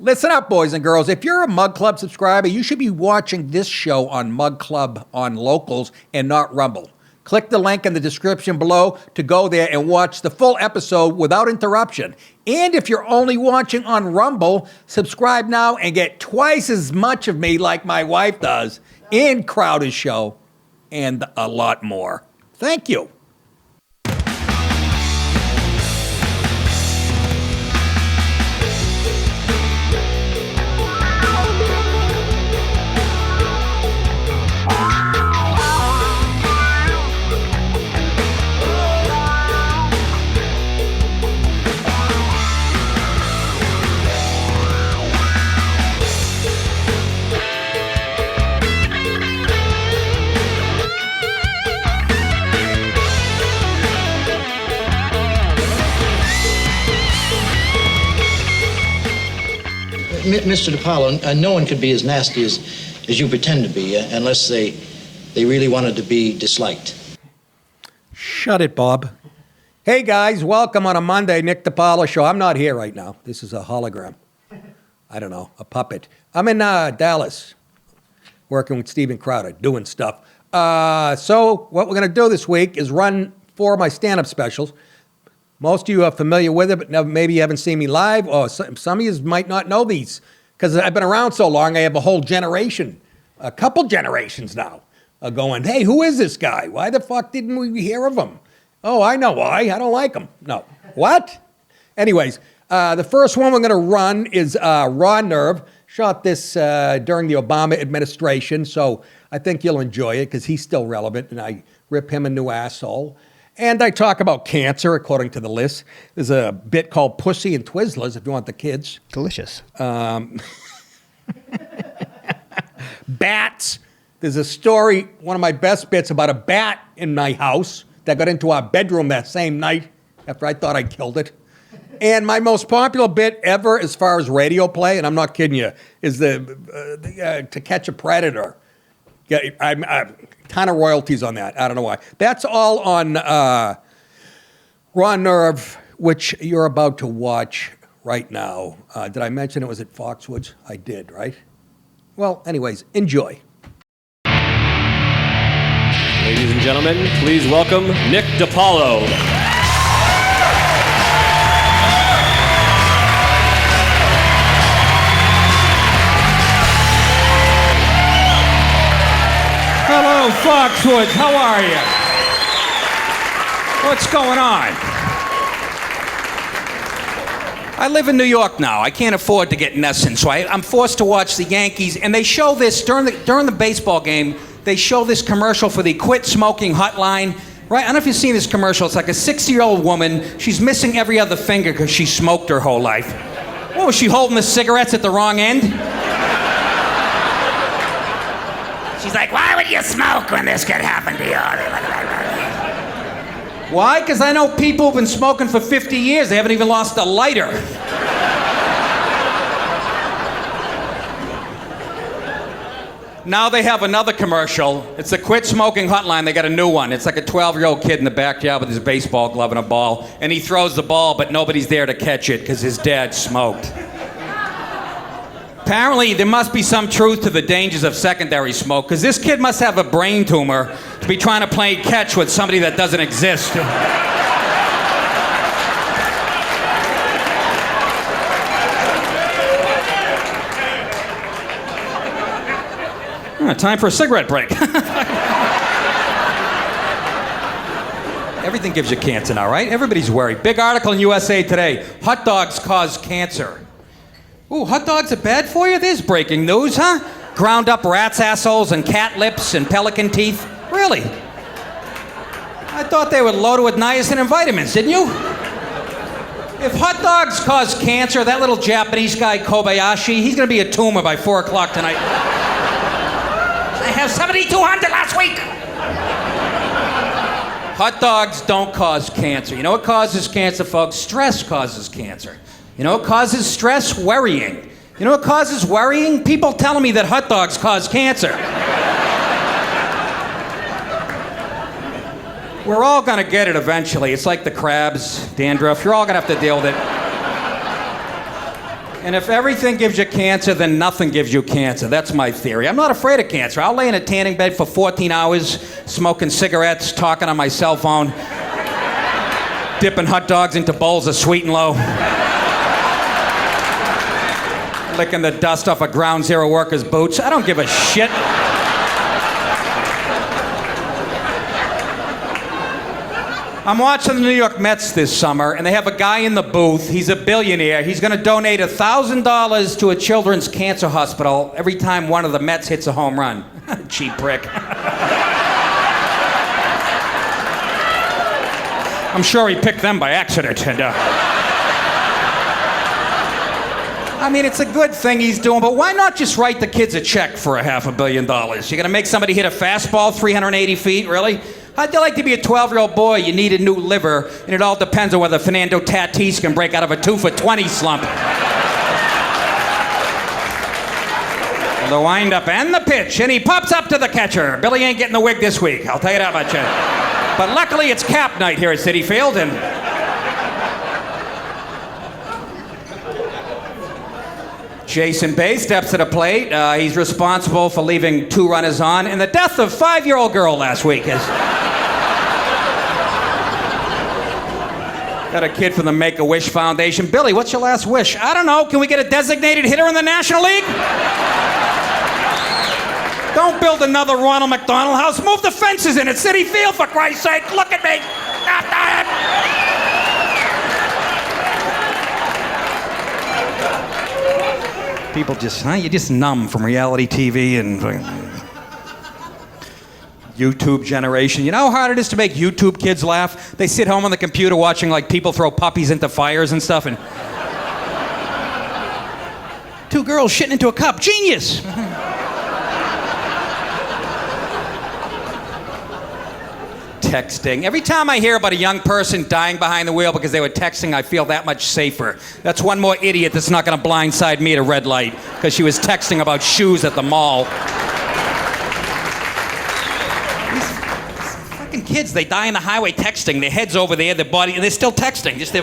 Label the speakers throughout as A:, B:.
A: Listen up, boys and girls. If you're a Mug Club subscriber, you should be watching this show on Mug Club on Locals and not Rumble. Click the link in the description below to go there and watch the full episode without interruption. And if you're only watching on Rumble, subscribe now and get twice as much of me like my wife does in Crowder's show and a lot more. Thank you.
B: Mr. DiPaolo, no one could be as nasty as you pretend to be unless they really wanted to be disliked.
A: Shut it, Bob. Hey, guys, welcome on a Monday, Nick DiPaolo Show. I'm not here right now. This is a hologram. I don't know, a puppet. I'm in Dallas, working with Steven Crowder, doing stuff. So what we're going to do this week is run 4 of my stand-up specials. Most of you are familiar with it, but maybe you haven't seen me live, or some of you might not know these, because I've been around so long, I have a whole generation, a couple generations now, going, hey, who is this guy? Why the fuck didn't we hear of him? Oh, I know why. I don't like him. No. What? Anyways, the first one we're going to run is Raw Nerve. Shot this during the Obama administration, so I think you'll enjoy it, because he's still relevant, and I rip him a new asshole. And I talk about cancer, according to the list. There's a bit called Pussy and Twizzlers, if you want the kids.
C: Delicious.
A: Bats. There's a story, one of my best bits, about a bat in my house that got into our bedroom that same night after I thought I killed it. And my most popular bit ever as far as radio play, and I'm not kidding you, is the To Catch a Predator. Yeah, I'm ton of royalties on that. I don't know why. That's all on Raw Nerve, which you're about to watch right now. Did I mention it was at Foxwoods? I did, right? Well, anyways, enjoy.
D: Ladies and gentlemen, please welcome Nick DiPaolo.
E: Hello, Foxwoods. How are you? What's going on? I live in New York now. I can't afford to get Nesson, so I'm forced to watch the Yankees. And they show this during the baseball game. They show this commercial for the Quit Smoking Hotline. Right? I don't know if you've seen this commercial. It's like a 60-year-old woman. She's missing every other finger because she smoked her whole life. What, was she holding the cigarettes at the wrong end? She's like, why would you smoke when this could happen to you? Why? Because I know people who've been smoking for 50 years. They haven't even lost a lighter. Now they have another commercial. It's the Quit Smoking Hotline. They got a new one. It's like a 12-year-old kid in the backyard with his baseball glove and a ball. And he throws the ball, but nobody's there to catch it because his dad smoked. Apparently, there must be some truth to the dangers of secondary smoke, because this kid must have a brain tumor to be trying to play catch with somebody that doesn't exist. Time for a cigarette break. Everything gives you cancer now, right? Everybody's worried. Big article in USA Today. Hot dogs cause cancer. Ooh, hot dogs are bad for you? There's breaking news, huh? Ground up rat's assholes and cat lips and pelican teeth. Really? I thought they were loaded with niacin and vitamins, didn't you? If hot dogs cause cancer, that little Japanese guy, Kobayashi, he's gonna be a tumor by 4 o'clock tonight. I have 7,200 last week. Hot dogs don't cause cancer. You know what causes cancer, folks? Stress causes cancer. You know what causes stress? Worrying. You know what causes worrying? People telling me that hot dogs cause cancer. We're all gonna get it eventually. It's like the crabs, dandruff. You're all gonna have to deal with it. And if everything gives you cancer, then nothing gives you cancer. That's my theory. I'm not afraid of cancer. I'll lay in a tanning bed for 14 hours, smoking cigarettes, talking on my cell phone, dipping hot dogs into bowls of sweet and low, licking the dust off a Ground Zero worker's boots. I don't give a shit. I'm watching the New York Mets this summer, and they have a guy in the booth. He's a billionaire. He's going to donate $1,000 to a children's cancer hospital every time one of the Mets hits a home run. Cheap prick. I'm sure he picked them by accident. And, I mean, it's a good thing he's doing, but why not just write the kids a check for $500 million? You're going to make somebody hit a fastball 380 feet, really? How'd you like to be a 12-year-old boy? You need a new liver, and it all depends on whether Fernando Tatis can break out of a 2-for-20 slump. The windup and the pitch, and he pops up to the catcher. Billy ain't getting the wig this week, I'll tell you that much. But luckily, it's cap night here at Citi Field, and Jason Bay steps to the plate. He's responsible for leaving 2 runners on, and the death of 5-year-old girl last week. Got a kid from the Make-A-Wish Foundation. Billy, what's your last wish? I don't know. Can we get a designated hitter in the National League? Don't build another Ronald McDonald House. Move the fences in at Citi Field, for Christ's sake. Look at me. People just, you're just numb from reality TV and YouTube generation. You know how hard it is to make YouTube kids laugh? They sit home on the computer watching like people throw puppies into fires and stuff, and 2 girls shitting into a cup. Genius! Texting. Every time I hear about a young person dying behind the wheel because they were texting, I feel that much safer. That's one more idiot that's not going to blindside me at a red light because she was texting about shoes at the mall. These fucking kids, they die on the highway texting. Their head's over there, their body, and they're still texting. Just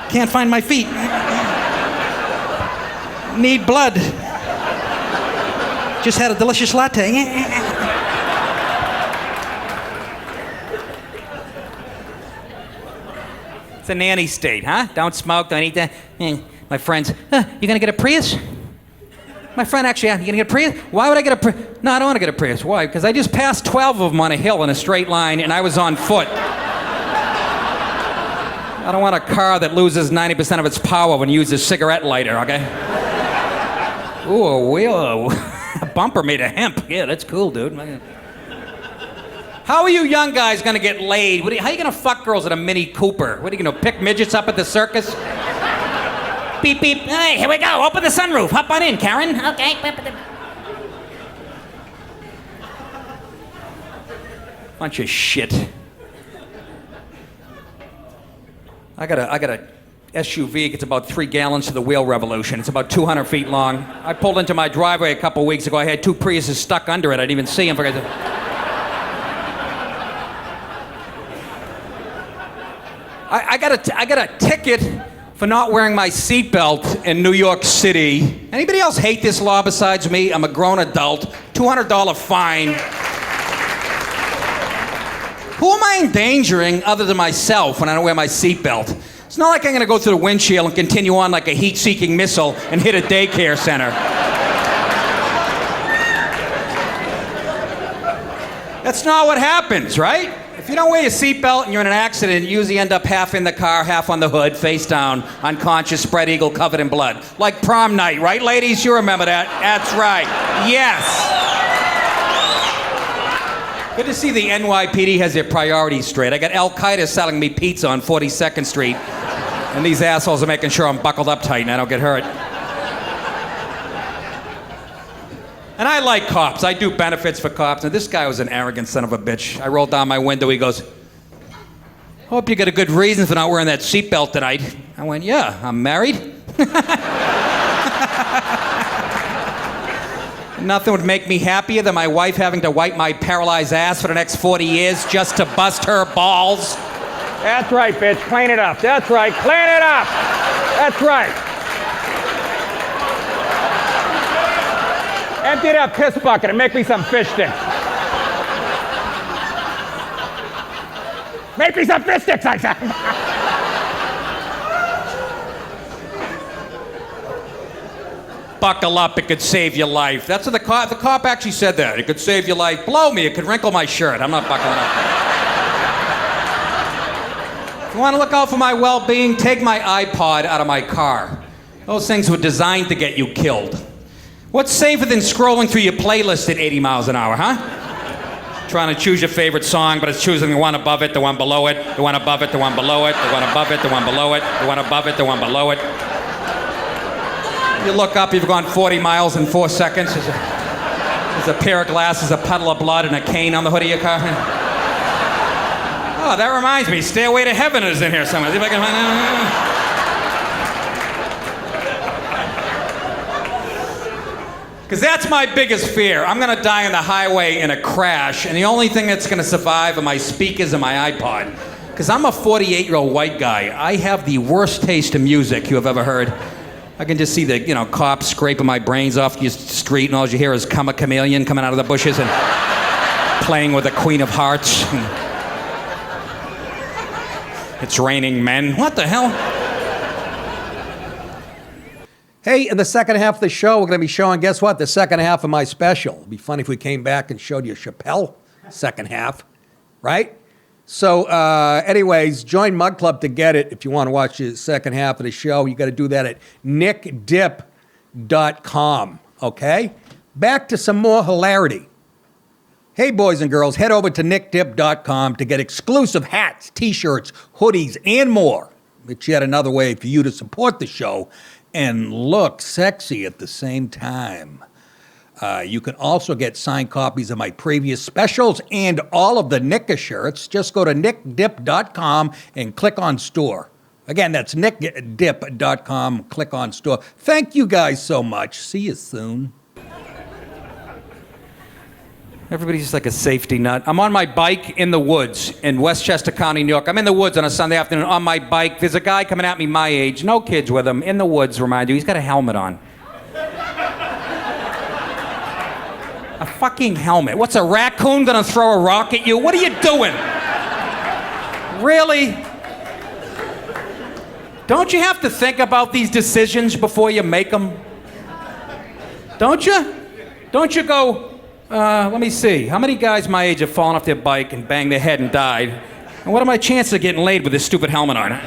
E: can't find my feet. Need blood. Just had a delicious latte. It's a nanny state, huh? Don't smoke, don't eat that. My friends, you gonna get a Prius? My friend actually, you gonna get a Prius? Why would I get a Prius? No, I don't want to get a Prius. Why? Because I just passed 12 of them on a hill in a straight line, and I was on foot. I don't want a car that loses 90% of its power when you use a cigarette lighter, okay? Ooh, a wheel, a bumper made of hemp. Yeah, that's cool, dude. How are you young guys gonna get laid? How are you gonna fuck girls in a Mini Cooper? What are you gonna pick midgets up at the circus? Beep, beep. Hey, here we go. Open the sunroof. Hop on in, Karen. Okay. Bunch of shit. I got a SUV. It gets about 3 gallons to the wheel revolution. It's about 200 feet long. I pulled into my driveway a couple weeks ago. I had 2 Priuses stuck under it. I didn't even see them. I got a ticket for not wearing my seatbelt in New York City. Anybody else hate this law besides me? I'm a grown adult. $200 fine. Who am I endangering other than myself when I don't wear my seatbelt? It's not like I'm gonna go through the windshield and continue on like a heat-seeking missile and hit a daycare center. That's not what happens, right? If you don't wear your seatbelt and you're in an accident, you usually end up half in the car, half on the hood, face down, unconscious, spread eagle, covered in blood. Like prom night, right, ladies? You remember that. That's right. Yes. Good to see the NYPD has their priorities straight. I got Al Qaeda selling me pizza on 42nd Street, and these assholes are making sure I'm buckled up tight and I don't get hurt. And I like cops. I do benefits for cops. And this guy was an arrogant son of a bitch. I rolled down my window. He goes, "Hope you got a good reason for not wearing that seatbelt tonight." I went, "Yeah, I'm married." Nothing would make me happier than my wife having to wipe my paralyzed ass for the next 40 years just to bust her balls. That's right, bitch. Clean it up. That's right. Clean it up. That's right. Empty that piss bucket and make me some fish sticks. Make me some fish sticks, I said. Buckle up, it could save your life. That's what the cop actually said that. It could save your life. Blow me, it could wrinkle my shirt. I'm not buckling up. If you want to look out for my well-being, take my iPod out of my car. Those things were designed to get you killed. What's safer than scrolling through your playlist at 80 miles an hour, huh? Trying to choose your favorite song, but it's choosing the one above it, the one below it, the one above it, the one below it, the one above it, the one below it, the one above it, the one below it. You look up, you've gone 40 miles in 4 seconds. There's a pair of glasses, a puddle of blood, and a cane on the hood of your car. Oh, that reminds me, Stairway to Heaven is in here somewhere. See if I can find it. Because that's my biggest fear. I'm going to die on the highway in a crash, and the only thing that's going to survive are my speakers and my iPod. Because I'm a 48-year-old white guy. I have the worst taste in music you have ever heard. I can just see the, cops scraping my brains off the street, and all you hear is "Come a Chameleon" coming out of the bushes and playing with the Queen of Hearts. It's raining men. What the hell?
A: Hey, in the second half of the show, we're going to be showing, guess what? The second half of my special. It'd be funny if we came back and showed you Chappelle second half, right? So, anyways, join Mug Club to get it. If you want to watch the second half of the show, you got to do that at nickdip.com, okay? Back to some more hilarity. Hey, boys and girls, head over to nickdip.com to get exclusive hats, t-shirts, hoodies, and more. It's yet another way for you to support the show and look sexy at the same time. You can also get signed copies of my previous specials and all of the Nicka shirts. Just go to nickdip.com and click on store. Again, that's nickdip.com, click on store. Thank you guys so much. See you soon.
E: Everybody's just like a safety nut. I'm on my bike in the woods in Westchester County, New York. I'm in the woods on a Sunday afternoon on my bike. There's a guy coming at me my age, no kids with him, in the woods, remind you. He's got a helmet on. A fucking helmet. What's a raccoon gonna throw a rock at you? What are you doing? Really? Don't you have to think about these decisions before you make them? Don't you? Don't you go, let me see. How many guys my age have fallen off their bike and banged their head and died? And what are my chances of getting laid with this stupid helmet on?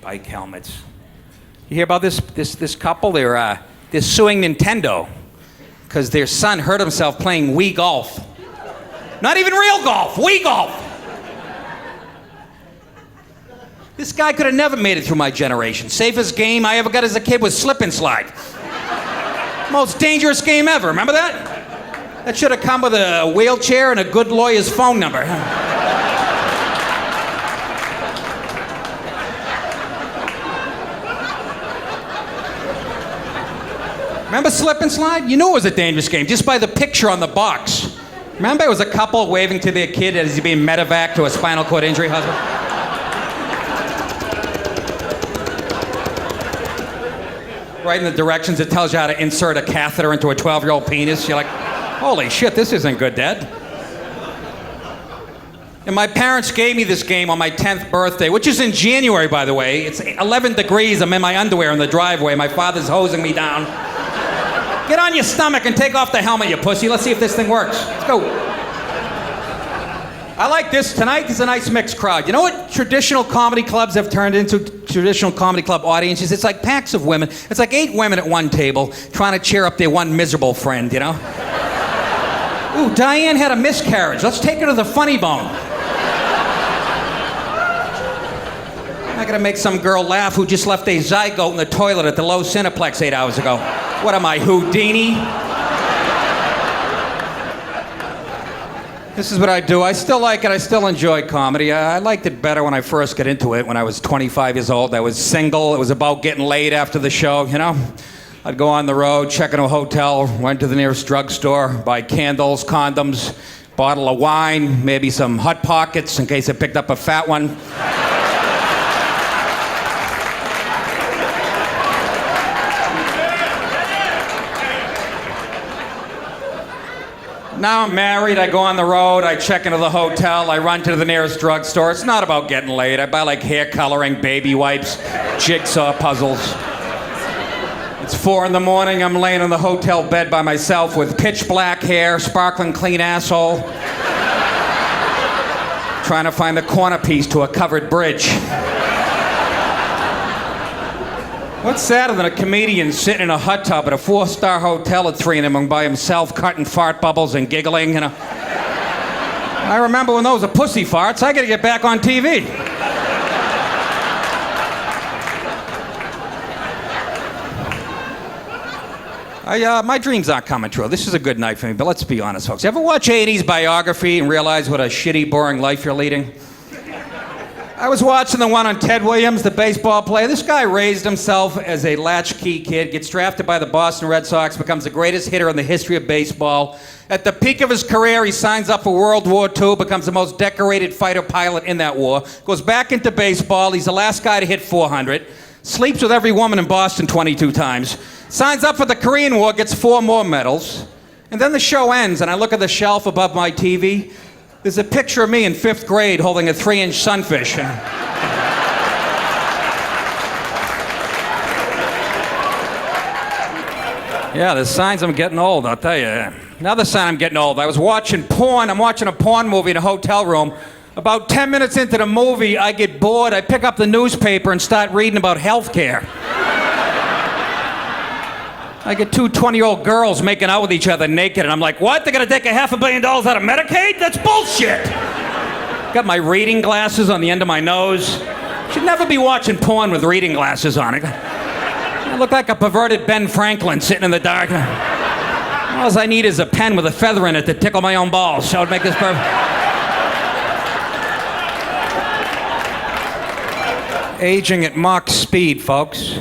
E: Bike helmets. You hear about this couple? They're suing Nintendo because their son hurt himself playing Wii Golf. Not even real golf, Wii Golf. This guy could have never made it through my generation. Safest game I ever got as a kid was Slip and Slide. Most dangerous game ever, remember that? That should have come with a wheelchair and a good lawyer's phone number. Remember Slip and Slide? You knew it was a dangerous game just by the picture on the box. Remember it was a couple waving to their kid as he's being medevaced to a spinal cord injury hospital? Right in the directions, it tells you how to insert a catheter into a 12-year-old penis. You're like, holy shit, this isn't good, Dad. And my parents gave me this game on my 10th birthday, which is in January, by the way. It's 11 degrees. I'm in my underwear in the driveway. My father's hosing me down. Get on your stomach and take off the helmet, you pussy. Let's see if this thing works. Let's go. I like this. Tonight is a nice mixed crowd. You know what traditional comedy clubs have turned into? Traditional comedy club audiences? It's like packs of women. It's like 8 women at one table trying to cheer up their one miserable friend, you know? Ooh, Diane had a miscarriage. Let's take her to the funny bone. I'm not gonna make some girl laugh who just left a zygote in the toilet at the Low Cineplex 8 hours ago. What am I, Houdini? This is what I do. I still like it. I still enjoy comedy. I liked it better when I first got into it when I was 25 years old. I was single. It was about getting laid after the show, you know? I'd go on the road, check into a hotel, went to the nearest drugstore, buy candles, condoms, bottle of wine, maybe some Hot Pockets in case I picked up a fat one. Now I'm married, I go on the road, I check into the hotel, I run to the nearest drugstore. It's not about getting laid. I buy like hair coloring, baby wipes, jigsaw puzzles. It's 4 in the morning, I'm laying in the hotel bed by myself with pitch black hair, sparkling clean asshole. Trying to find the corner piece to a covered bridge. What's sadder than a comedian sitting in a hot tub at a 4-star hotel at 3 in the morning by himself, cutting fart bubbles and giggling, you know? I remember when those were pussy farts. I gotta get back on TV. My dreams aren't coming true. This is a good night for me, but let's be honest, folks. Ever watch 80s biography and realize what a shitty, boring life you're leading? I was watching the one on Ted Williams, the baseball player. This guy raised himself as a latchkey kid, gets drafted by the Boston Red Sox, becomes the greatest hitter in the history of baseball. At the peak of his career, he signs up for World War II, becomes the most decorated fighter pilot in that war, goes back into baseball. He's the last guy to hit 400, sleeps with every woman in Boston 22 times, signs up for the Korean War, gets 4 more medals. And then the show ends, and I look at the shelf above my TV. There's a picture of me in 5th grade holding a 3-inch sunfish. Yeah, there's signs I'm getting old, I'll tell you. Another sign I'm getting old. I was watching porn. I'm watching a porn movie in a hotel room. About 10 minutes into the movie, I get bored. I pick up the newspaper and start reading about health care. I get 2 20-year-old girls making out with each other naked, and I'm like, what? They're gonna take $500 million out of Medicaid? That's bullshit! Got my reading glasses on the end of my nose. Should never be watching porn with reading glasses on it. I look like a perverted Ben Franklin sitting in the dark. All I need is a pen with a feather in it to tickle my own balls. That would make this perfect. Aging at Mach speed, folks.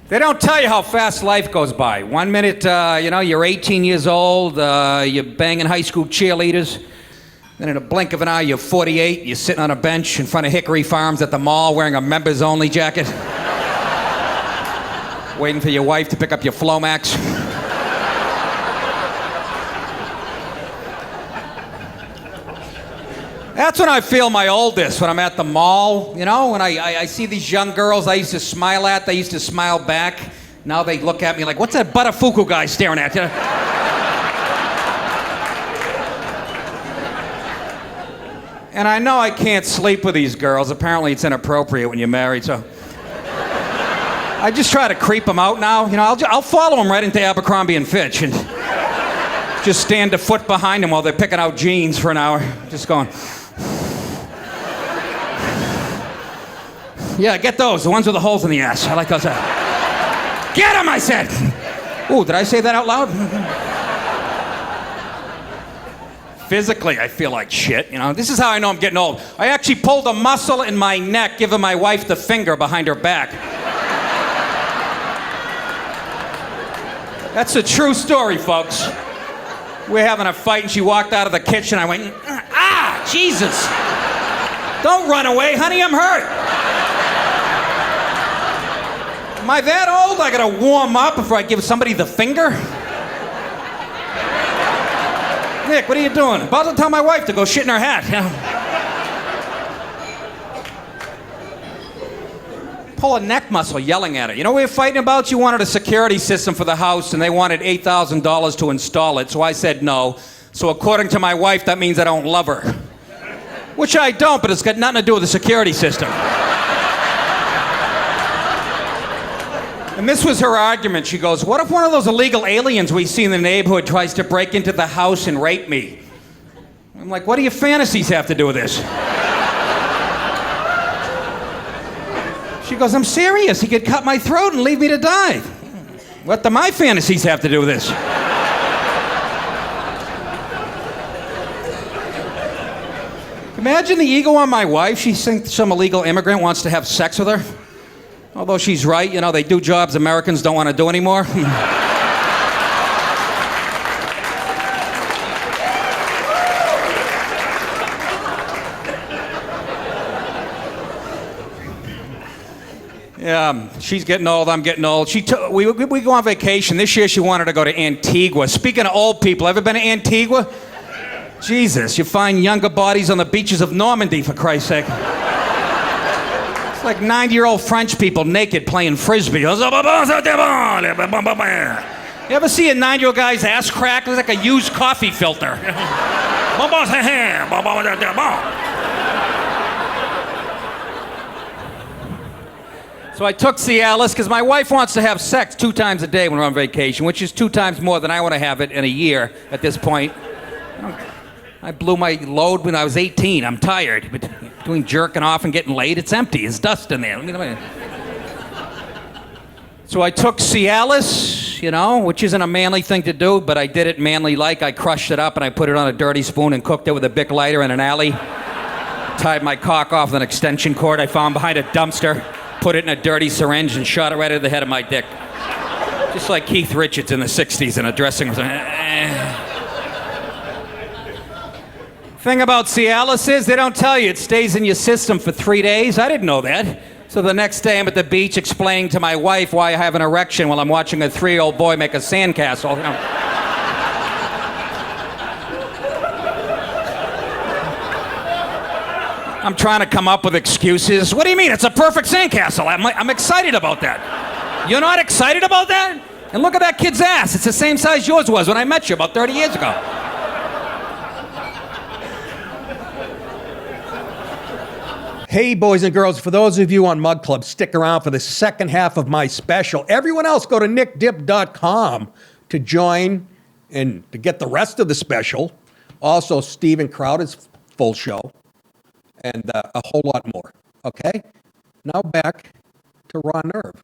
E: They don't tell you how fast life goes by. 1 minute, you're 18 years old, you're banging high school cheerleaders. Then in a blink of an eye, you're 48, you're sitting on a bench in front of Hickory Farms at the mall wearing a members-only jacket. Waiting for your wife to pick up your Flomax. That's when I feel my oldest, when I'm at the mall, when I see these young girls I used to smile at, they used to smile back. Now they look at me like, what's that Buttafuoco guy staring at you? And I know I can't sleep with these girls. Apparently it's inappropriate when you're married, so I just try to creep them out now. I'll follow them right into Abercrombie and Fitch and just stand a foot behind them while they're picking out jeans for an hour, just going. Yeah, get those, the ones with the holes in the ass. I like those. Get them, I said! Ooh, did I say that out loud? Physically, I feel like shit, This is how I know I'm getting old. I actually pulled a muscle in my neck, giving my wife the finger behind her back. That's a true story, folks. We're having a fight, and she walked out of the kitchen. I went, Jesus! Don't run away, honey, I'm hurt. Am I that old? I gotta warm up before I give somebody the finger? Nick, what are you doing? About to tell my wife to go shit in her hat. Pull a neck muscle yelling at her. We were fighting about? You wanted a security system for the house, and they wanted $8,000 to install it, so I said no. So according to my wife, that means I don't love her. Which I don't, but it's got nothing to do with the security system. And this was her argument. She goes, what if one of those illegal aliens we see in the neighborhood tries to break into the house and rape me? I'm like, what do your fantasies have to do with this? She goes, I'm serious. He could cut my throat and leave me to die. What do my fantasies have to do with this? Imagine the ego on my wife. She thinks some illegal immigrant wants to have sex with her. Although she's right, they do jobs Americans don't want to do anymore. She's getting old. I'm getting old. We go on vacation. This year she wanted to go to Antigua. Speaking of old people, ever been to Antigua? Jesus, you find younger bodies on the beaches of Normandy, for Christ's sake. It's like 90-year-old French people naked playing frisbee. You ever see a 9-year-old guy's ass crack? It's like a used coffee filter. So I took Cialis because my wife wants to have sex 2 times a day when we're on vacation, which is 2 times more than I want to have it in a year at this point. I blew my load when I was 18. I'm tired. Between jerking off and getting laid, it's empty. There's dust in there. So I took Cialis, which isn't a manly thing to do, but I did it manly-like. I crushed it up and I put it on a dirty spoon and cooked it with a Bic lighter in an alley. Tied my cock off with an extension cord I found behind a dumpster. Put it in a dirty syringe and shot it right at the head of my dick. Just like Keith Richards in the 60s in a dressing room. Thing about Cialis is they don't tell you it stays in your system for 3 days. I didn't know that. So the next day I'm at the beach explaining to my wife why I have an erection while I'm watching a 3-year-old boy make a sandcastle. I'm trying to come up with excuses. What do you mean? It's a perfect sandcastle. I'm excited about that. You're not excited about that? And look at that kid's ass. It's the same size yours was when I met you about 30 years ago.
A: Hey, boys and girls, for those of you on Mug Club, stick around for the second half of my special. Everyone else, go to nickdip.com to join and to get the rest of the special. Also, Steven Crowder's full show. And a whole lot more. Okay? Now back to Raw Nerve.